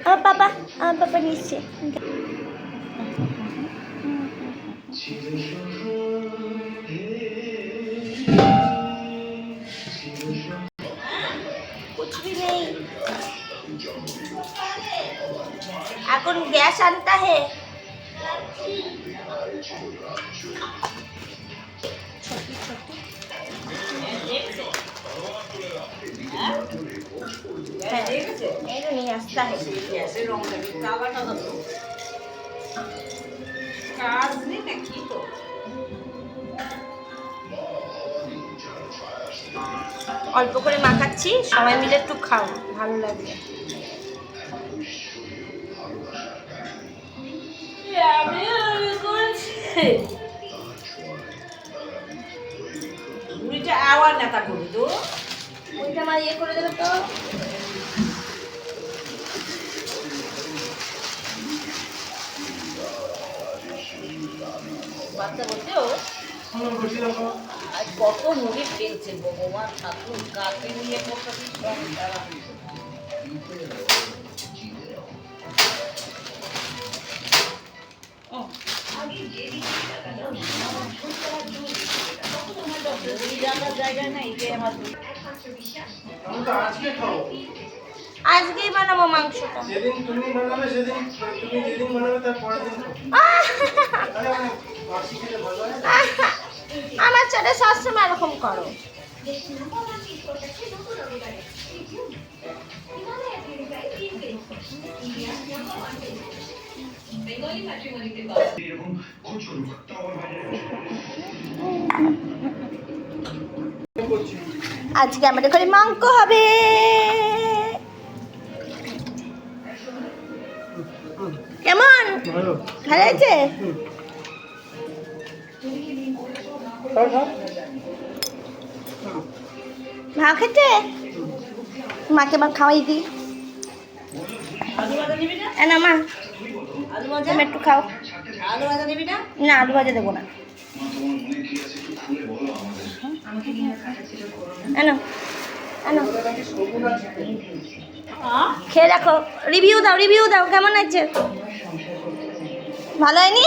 আমার পাপা নিচ্ছে। कुछ भी नहीं, এখন গ্যাস আনতা है। नहीं आस्ता है অল্প করে মাখাচ্ছি, সবাই মিলে একটু খাও, ভালো লাগবে। ওইটা আমার ইয়ে করে দেবে তো। বাচ্চা বলতেও আজ কত মুড়ি ফেলছে ভগবান ঠাকুর, কাকে নিয়ে কত জায়গায় নাই যে আমার আজকেই বানাবো মাংসটা। যেদিন তুমি বানাবে সেদিন তুমি যেদিন বানাবে তার পরের দিন আমার ছেলে সবসময় এরকম করো। আজকে আমাদের ঘরে মাংস হবে। কেমন ভালো আছে? ভালো খেতে? মাকে মা খাওয়াই দিই না মা, তুমি একটু খাও। আলু ভাজা দিবি না? না আলু ভাজা দেবো না। খেয়ে দেখো, রিভিউ দাও কেমন আছে? ভালো হয়নি?